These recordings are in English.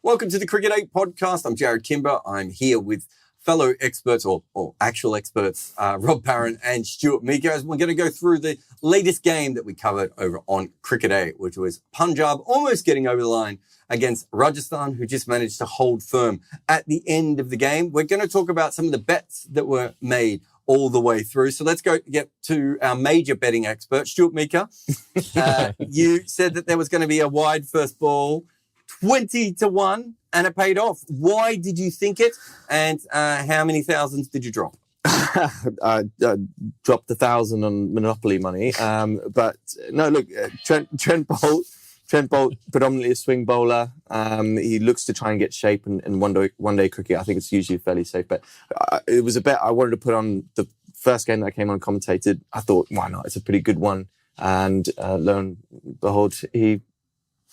Welcome to the Cricket 8 podcast. I'm Jarrod Kimber. I'm here with fellow experts or actual experts, Rob Parent and Stuart Meaker. We're going to go through the latest game that we covered over on Cricket 8, which was Punjab almost getting over the line against Rajasthan, who just managed to hold firm at the end of the game. We're going to talk about some of the bets that were made all the way through. So let's go get to our major betting expert, Stuart Meaker. You said that there was going to be a wide first ball, 20-1, and it paid off. Why did you think it? And how many thousands did you drop? I dropped 1,000 on Monopoly money. But no, look, Trent Bolt, predominantly a swing bowler. He looks to try and get shape in one day cricket. I think it's usually a fairly safe bet. It was a bet I wanted to put on the first game that I came on commentated. I thought, why not? It's a pretty good one. And lo and behold, he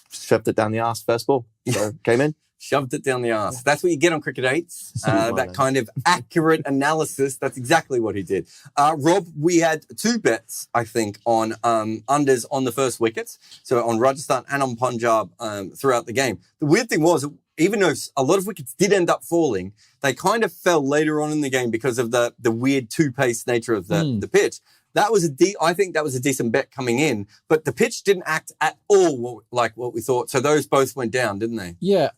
shoved it down the arse first ball. So came in. Shoved it down the arse. That's what you get on Cricket 8. That kind of accurate analysis. That's exactly what he did. Rob, we had two bets, I think, on unders on the first wickets. So on Rajasthan and on Punjab throughout the game. The weird thing was, even though a lot of wickets did end up falling, they kind of fell later on in the game because of the weird two-pace nature of the pitch. That was I think that was a decent bet coming in, but the pitch didn't act at all like what we thought. So those both went down, didn't they? Yeah,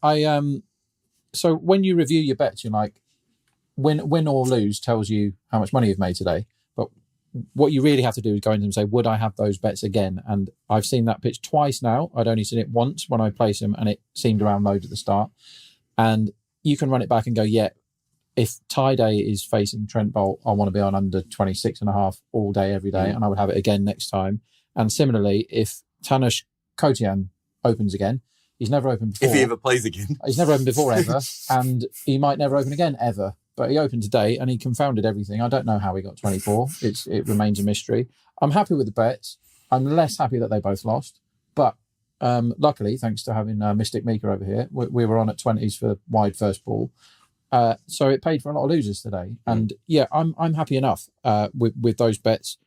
so when you review your bets, you're like, win or lose tells you how much money you've made today. But what you really have to do is go in and say, would I have those bets again? And I've seen that pitch twice now. I'd only seen it once when I placed them, and it seemed around loads at the start. And you can run it back and go, yeah. If tie day is facing Trent Bolt, I want to be on under 26.5 all day, every day, and I would have it again next time. And similarly, if Tanush Kotian opens again, he's never opened before. If he ever plays again. He's never opened before ever, and he might never open again ever. But he opened today, and he confounded everything. I don't know how he got 24. It remains a mystery. I'm happy with the bets. I'm less happy that they both lost. But luckily, thanks to having Mystic Meeker over here, we were on at 20s for wide first ball. So it paid for a lot of losers today, and yeah, I'm happy enough with those bets.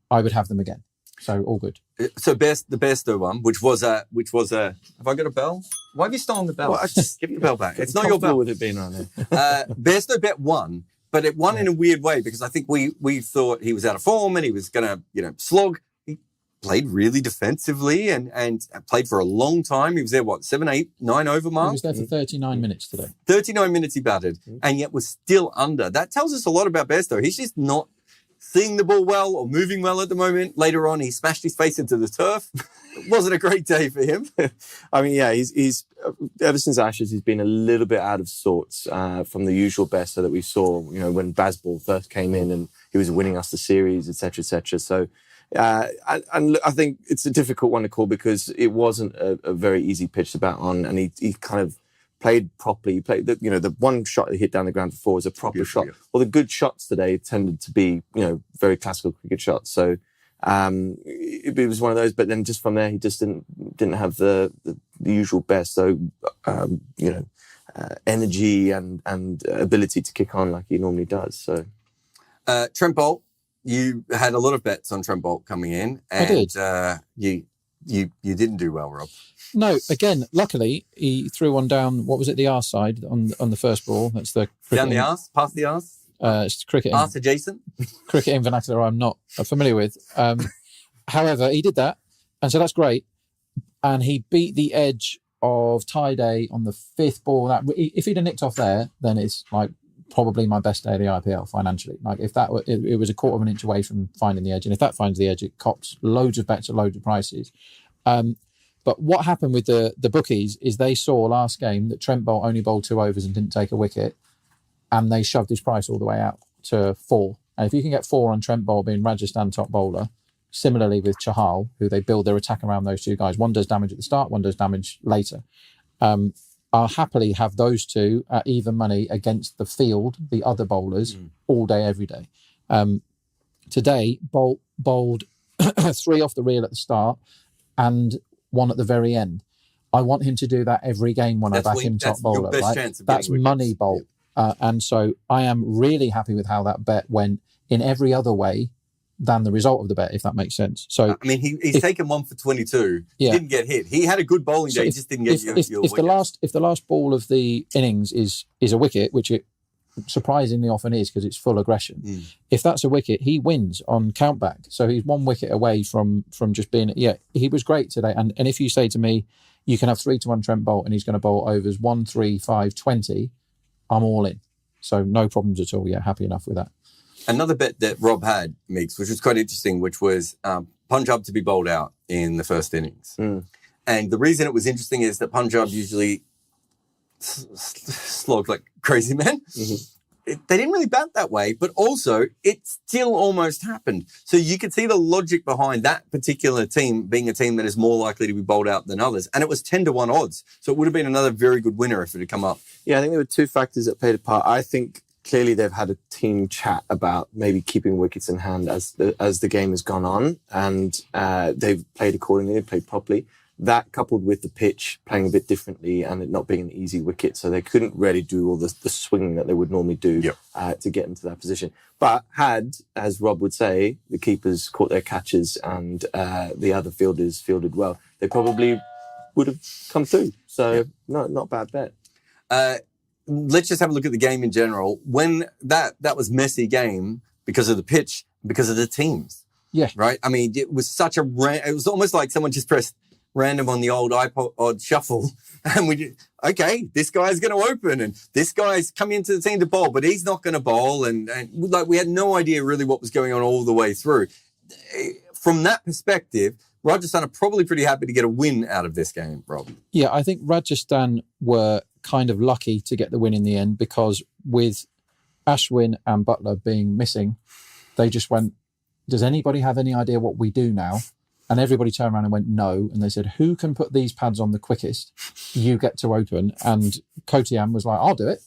I would have them again, so all good. So the Bairstow one, which was a. Have I got a bell? Why have you stolen the bell? Well, just give the bell back. It's not your bell. With it being on there. Bairstow bet won, but it won in a weird way because I think we thought he was out of form and he was going to slog. Played really defensively and played for a long time. He was there, 7, 8, 9 over mark? He was there for 39 minutes today. 39 minutes he batted, and yet was still under. That tells us a lot about Bairstow. He's just not seeing the ball well or moving well at the moment. Later on, he smashed his face into the turf. It wasn't a great day for him. I mean, yeah, he's ever since Ashes, he's been a little bit out of sorts from the usual Bairstow that we saw, when Bazball first came in and he was winning us the series, etc., etc. So, and I think it's a difficult one to call because it wasn't a very easy pitch to bat on, and he kind of played properly. He played the one shot he hit down the ground for 4 was a proper shot. Well, the good shots today tended to be very classical cricket shots. So it was one of those. But then just from there, he just didn't have the usual best. So energy and ability to kick on like he normally does. So Trent Bolt. You had a lot of bets on Trent Bolt coming in, and I did. You didn't do well, Rob. No, again, luckily he threw one down. What was it? The arse side on the first ball. That's the down the arse, past the arse. It's cricket. Arse adjacent. Cricket in vernacular, I'm not familiar with. However, he did that, and so that's great. And he beat the edge of tie day on the 5th ball. That if he'd have nicked off there, then it's like probably my best day of the IPL financially. Like if that were, it was a quarter of an inch away from finding the edge, and if that finds the edge, it cops loads of bets at loads of prices. But what happened with the bookies is they saw last game that Trent Bolt only bowled 2 overs and didn't take a wicket, and they shoved his price all the way out to 4. And if you can get 4 on Trent Bolt being Rajasthan top bowler, similarly with Chahal, who they build their attack around those two guys, one does damage at the start, one does damage later. I'll happily have those two at even money against the field, the other bowlers, all day, every day. Today, Bolt bowled 3 off the reel at the start and 1 at the very end. I want him to do that every game when I back him top bowler. Right? That's money, Bolt. And so I am really happy with how that bet went in every other way. than the result of the bet, if that makes sense. So I mean, he's taken 1 for 22. Yeah. Didn't get hit. He had a good bowling day. He just didn't get your if the last ball of the innings is a wicket, which it surprisingly often is because it's full aggression. If that's a wicket, he wins on countback. So he's 1 wicket away from just being. Yeah, he was great today. And if you say to me, you can have 3-1 Trent Bolt and he's going to bowl overs 1, 3, 5, 20, I'm all in. So no problems at all. Yeah, happy enough with that. Another bet that Rob had, Meeks, which was quite interesting, which was Punjab to be bowled out in the first innings. And the reason it was interesting is that Punjab usually slog like crazy men. They didn't really bat that way, but also it still almost happened. So you could see the logic behind that particular team being a team that is more likely to be bowled out than others. And it was 10-1 odds. So it would have been another very good winner if it had come up. Yeah, I think there were 2 factors that played a part. I think clearly they've had a team chat about maybe keeping wickets in hand as the game has gone on, and they've played accordingly, they've played properly. That coupled with the pitch playing a bit differently and it not being an easy wicket, so they couldn't really do all the swinging that they would normally do to get into that position. But had, as Rob would say, the keepers caught their catches and the other fielders fielded well, they probably would have come through. So not a bad bet. Let's just have a look at the game in general. When that was messy game because of the pitch, because of the teams. Yeah. Right? I mean, it was such it was almost like someone just pressed random on the old iPod shuffle. And this guy's going to open and this guy's coming into the team to bowl, but he's not going to bowl. And like we had no idea really what was going on all the way through. From that perspective, Rajasthan are probably pretty happy to get a win out of this game, Rob. Yeah, I think Rajasthan were kind of lucky to get the win in the end because with Ashwin and Butler being missing, they just went, does anybody have any idea what we do now? And everybody turned around and went, no. And they said, who can put these pads on the quickest? You get to open. And Kotiam was like, I'll do it.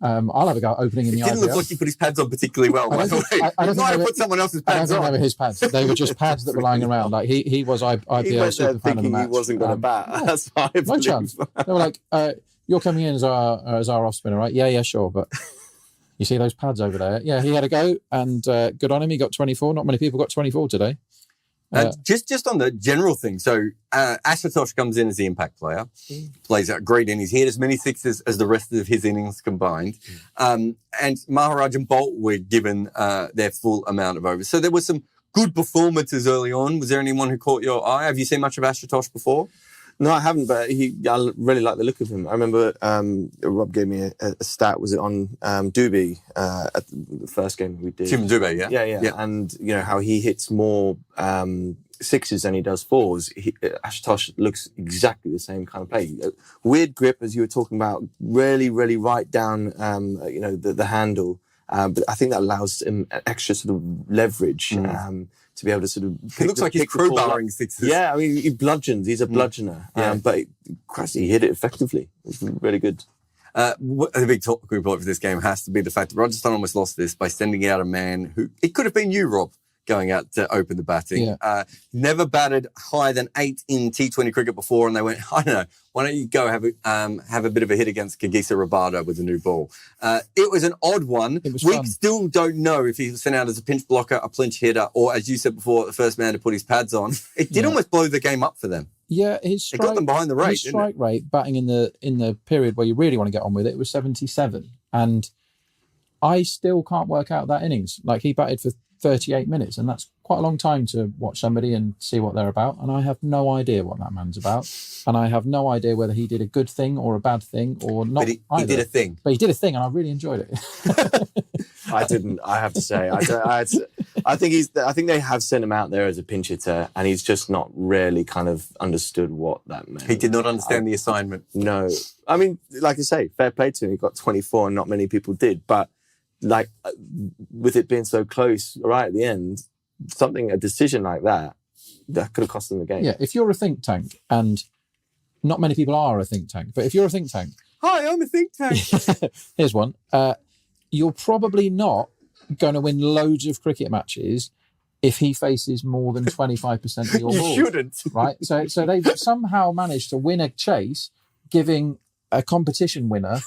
I'll have a go opening in the IPL. It didn't look like he put his pads on particularly well, by the way. I don't think put someone else's pads on. I don't think they were his pads. They were just pads that were lying around. Like he was IPL super fan of the match. He wasn't going to bat. Yeah, that's why I no chance. They were like, you're coming in as our off spinner, right? Yeah, sure. But you see those pads over there? Yeah, he had a go and good on him. He got 24. Not many people got 24 today. Just on the general thing. So Ashutosh comes in as the impact player, plays out great innings. He had as many sixes as the rest of his innings combined. And Maharaj and Bolt were given their full amount of overs. So there were some good performances early on. Was there anyone who caught your eye? Have you seen much of Ashutosh before? No, I haven't, but I really like the look of him. I remember Rob gave me a stat. Was it on Dubey at the first game we did? Tim Dubey, yeah? Yeah. And, you know, how he hits more sixes than he does fours. Ashutosh looks exactly the same kind of play. Weird grip, as you were talking about, really, really right down, the handle. But I think that allows him extra sort of leverage. To be able to sort of... He looks like he's crowbarring sixes. Yeah, I mean, he bludgeons. He's a bludgeoner. But he hit it effectively. It was really good. The big talking point for this game has to be the fact that Rajasthan almost lost this by sending out a man who... It could have been you, Rob, going out to open the batting. Yeah. Never batted higher than 8 in T20 cricket before, and they went, I don't know, why don't you go have a bit of a hit against Kagisa Rabada with a new ball? It was an odd one. We still don't know if he was sent out as a pinch blocker, a pinch hitter, or, as you said before, the first man to put his pads on. It did almost blow the game up for them. Yeah, it got them behind the rate. His strike rate, batting in the period where you really want to get on with it, was 77. And I still can't work out that innings. Like, he batted for 38 minutes, and that's quite a long time to watch somebody and see what they're about. And I have no idea what that man's about. And I have no idea whether he did a good thing or a bad thing or not. But he did a thing. But he did a thing, and I really enjoyed it. I didn't. I have to say, I think they have sent him out there as a pinch hitter, and he's just not really kind of understood what that meant. He did not understand the assignment. No, I mean, like I say, fair play to him. He got 24, and not many people did. But like, with it being so close right at the end, a decision like that could have cost them the game. Yeah, if you're a think tank, and not many people are a think tank, but if you're a think tank... Hi, I'm a think tank. Here's one. You're probably not going to win loads of cricket matches if he faces more than 25% of your balls. You shouldn't. Right? So they've somehow managed to win a chase, giving a competition winner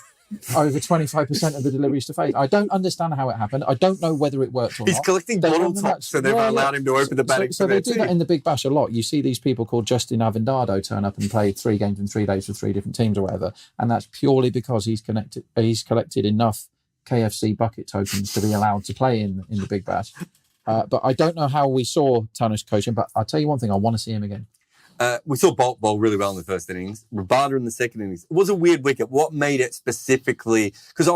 over 25% of the deliveries to fade. I don't understand how it happened. I don't know whether it worked or He's not. collecting bottle tops, so they've allowed him to open the batting. So they do that in the Big Bash a lot. You see these people called Justin Avendado turn up and play 3 games in 3 days for 3 different teams or whatever, and that's purely because he's collected enough KFC bucket tokens to be allowed to play in the Big Bash. But I don't know how we saw Tanush coaching, but I'll tell you one thing, I want to see him again. We saw Bolt bowl really well in the first innings. Rabada in the second innings. It was a weird wicket. What made it specifically? Because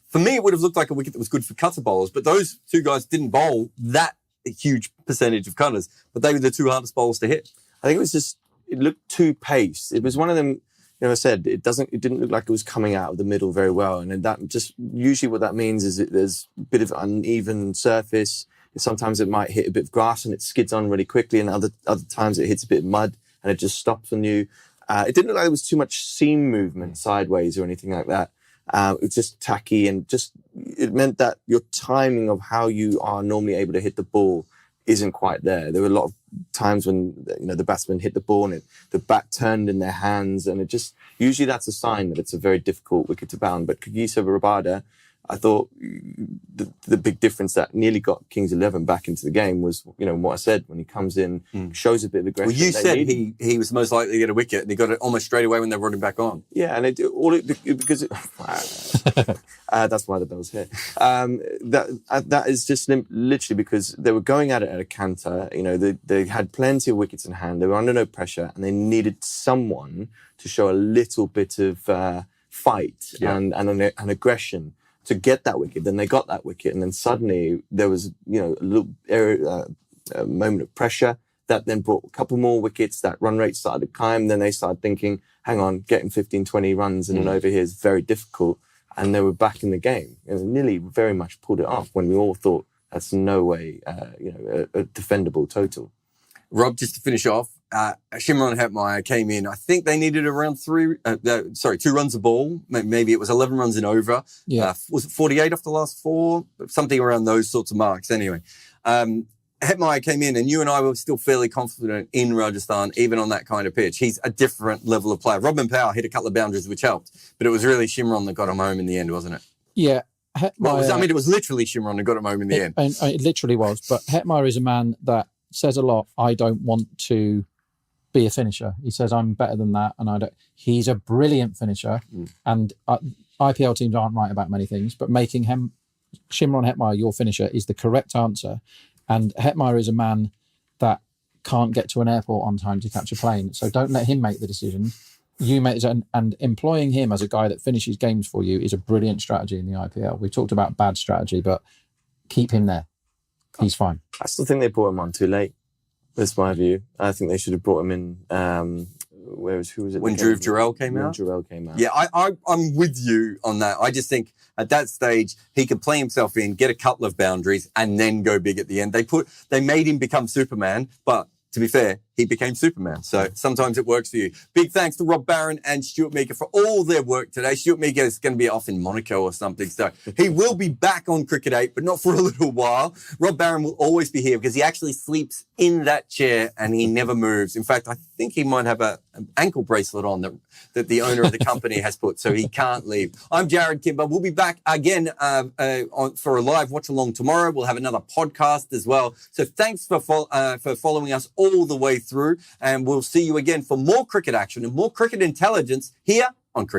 for me, it would have looked like a wicket that was good for cutter bowlers, but those 2 guys didn't bowl that huge percentage of cutters, but they were the 2 hardest bowlers to hit. I think it was just, it looked too paced. It was one of them, I said, it didn't look like it was coming out of the middle very well. And that just, usually what that means is that there's a bit of uneven surface. Sometimes it might hit a bit of grass and it skids on really quickly, and other times it hits a bit of mud and it just stops on you. It didn't look like there was too much seam movement sideways or anything like that. It was just tacky, and just it meant that your timing of how you are normally able to hit the ball isn't quite there. There were a lot of times when the batsman hit the ball and the bat turned in their hands, and it just usually that's a sign that it's a very difficult wicket to bound. But Kagiso Rabada, I thought the big difference that nearly got Kings 11 back into the game was, what I said, when he comes in, shows a bit of aggression. Well, you said he was most likely to get a wicket, and he got it almost straight away when they brought him back on. Yeah, and because that's why the bell's here. That is just literally because they were going at it at a canter. They had plenty of wickets in hand. They were under no pressure, and they needed someone to show a little bit of fight and aggression to get that wicket. Then they got that wicket, and then suddenly there was, a little a moment of pressure that then brought a couple more wickets. That run rate started to climb. Then they started thinking, hang on, getting 15, 20 runs in an over here is very difficult. And they were back in the game. Nearly very much pulled it off when we all thought that's no way, a defendable total. Rob, just to finish off, Shimron Hetmyer came in. I think they needed around 2 runs a ball. Maybe it was 11 runs in over. Yeah. Was it 48 off the last 4? Something around those sorts of marks. Anyway, Hetmyer came in, and you and I were still fairly confident in Rajasthan, even on that kind of pitch. He's a different level of player. Robin Power hit a couple of boundaries, which helped, but it was really Shimron that got him home in the end, wasn't it? Yeah. Hetmyer, it was literally Shimron that got him home in the end. And it literally was. But Hetmyer is a man that says a lot. I don't want to be a finisher. He says I'm better than that, and I don't. He's a brilliant finisher, and IPL teams aren't right about many things, but making him Shimron Hetmyer your finisher is the correct answer. And Hetmyer is a man that can't get to an airport on time to catch a plane, so don't let him make the decision. You make and employing him as a guy that finishes games for you is a brilliant strategy in the IPL. We talked about bad strategy, but keep him there. He's fine. I still think they brought him on too late. That's my view. I think they should have brought him in. Who was it? When Dhruv Jurel came out? Yeah, I'm with you on that. I just think at that stage, he could play himself in, get a couple of boundaries, and then go big at the end. They made him become Superman, but to be fair, he became Superman. So sometimes it works for you. Big thanks to Rob Barron and Stuart Meaker for all their work today. Stuart Meaker is going to be off in Monaco or something. So he will be back on Cricket 8, but not for a little while. Rob Barron will always be here because he actually sleeps in that chair and he never moves. In fact, I think he might have an ankle bracelet on that the owner of the company has put, so he can't leave. I'm Jarrod Kimber. We'll be back again for a live watch along tomorrow. We'll have another podcast as well. So thanks for following us all the way through, and we'll see you again for more cricket action and more cricket intelligence here on Cricket.